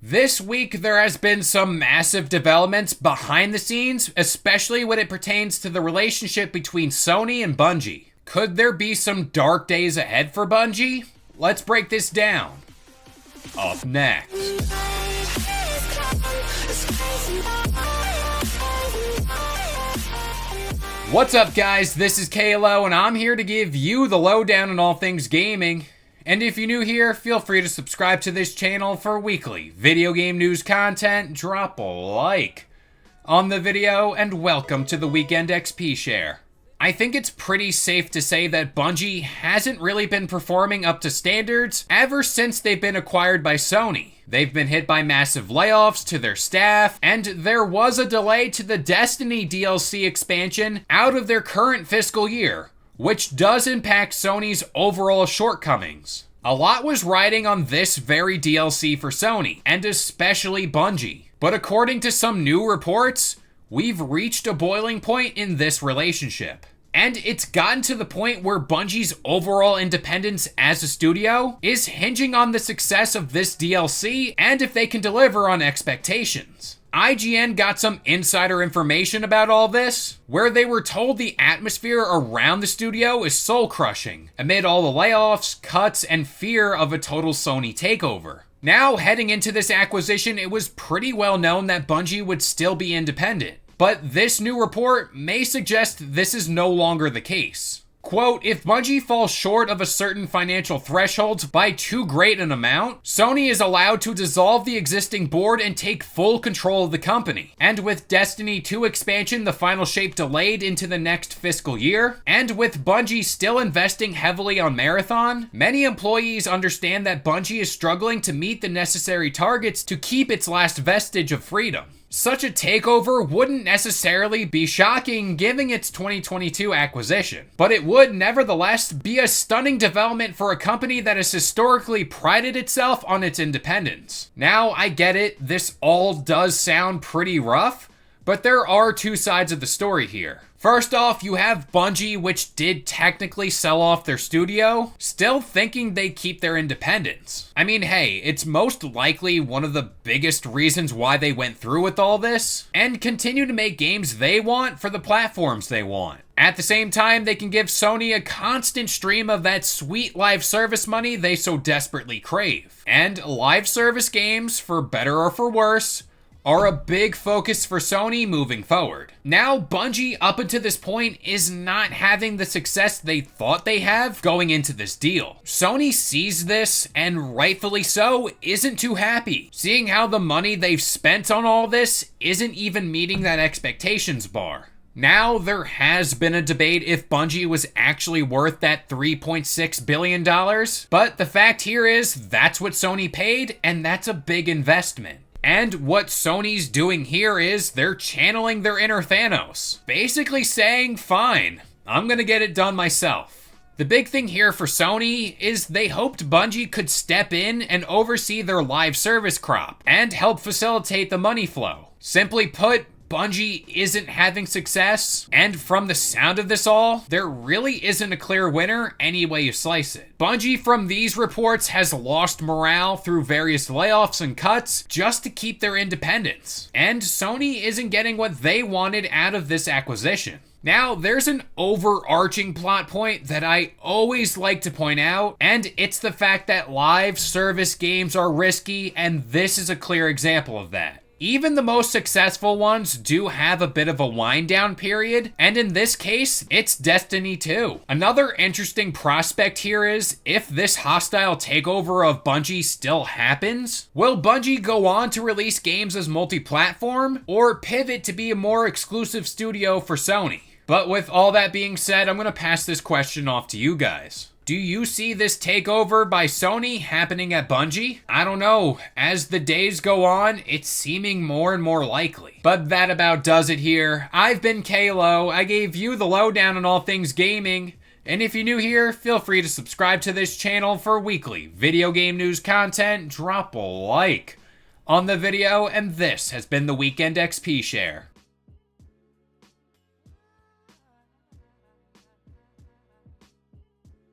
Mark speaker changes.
Speaker 1: This week, there has been some massive developments behind the scenes, especially when it pertains to the relationship between Sony and Bungie. Could there be some dark days ahead for Bungie? Let's break this down. Up next. What's up, guys? This is KLO, and I'm here to give you the lowdown on all things gaming. And if you're new here, feel free to subscribe to this channel for weekly video game news content. Drop a like on the video, and welcome to the Weekend XP Share. I think it's pretty safe to say that Bungie hasn't really been performing up to standards ever since they've been acquired by Sony. They've been hit by massive layoffs to their staff, and there was a delay to the Destiny DLC expansion out of their current fiscal year, which does impact Sony's overall shortcomings. A lot was riding on this very DLC for Sony, and especially Bungie. But according to some new reports, we've reached a boiling point in this relationship. And it's gotten to the point where Bungie's overall independence as a studio is hinging on the success of this DLC and if they can deliver on expectations. IGN got some insider information about all this, where they were told the atmosphere around the studio is soul-crushing, amid all the layoffs, cuts, and fear of a total Sony takeover. Now, heading into this acquisition, it was pretty well known that Bungie would still be independent. But this new report may suggest this is no longer the case. Quote, if Bungie falls short of a certain financial threshold by too great an amount, Sony is allowed to dissolve the existing board and take full control of the company. And with Destiny 2 expansion, the final shape delayed into the next fiscal year, and with Bungie still investing heavily on Marathon, many employees understand that Bungie is struggling to meet the necessary targets to keep its last vestige of freedom. Such a takeover wouldn't necessarily be shocking given its 2022 acquisition, but it would nevertheless be a stunning development for a company that has historically prided itself on its independence. Now, I get it, this all does sound pretty rough, but there are two sides of the story here. First off, you have Bungie, which did technically sell off their studio, still thinking they keep their independence. I mean, hey, it's most likely one of the biggest reasons why they went through with all this, and continue to make games they want for the platforms they want. At the same time, they can give Sony a constant stream of that sweet live service money they so desperately crave. And live service games, for better or for worse, are a big focus for Sony moving forward. Now, Bungie, up until this point, is not having the success they thought they have going into this deal. Sony sees this, and rightfully so, isn't too happy, seeing how the money they've spent on all this isn't even meeting that expectations bar. Now, there has been a debate if Bungie was actually worth that $3.6 billion, but the fact here is that's what Sony paid, and that's a big investment. And what Sony's doing here is they're channeling their inner Thanos, basically saying, fine, I'm gonna get it done myself. The big thing here for Sony is they hoped Bungie could step in and oversee their live service crop and help facilitate the money flow. Simply put, Bungie isn't having success, and from the sound of this all, there really isn't a clear winner any way you slice it. Bungie, from these reports, has lost morale through various layoffs and cuts just to keep their independence, and Sony isn't getting what they wanted out of this acquisition. Now, there's an overarching plot point that I always like to point out, and it's the fact that live service games are risky, and this is a clear example of that. Even the most successful ones do have a bit of a wind down period, and in this case, it's Destiny 2. Another interesting prospect here is, if this hostile takeover of Bungie still happens, will Bungie go on to release games as multi-platform, or pivot to be a more exclusive studio for Sony? But with all that being said, I'm gonna pass this question off to you guys. Do you see this takeover by Sony happening at Bungie? I don't know. As the days go on, it's seeming more and more likely. But that about does it here. I've been KLO. I gave you the lowdown on all things gaming. And if you're new here, feel free to subscribe to this channel for weekly video game news content. Drop a like on the video, and this has been the Weekend XP Share.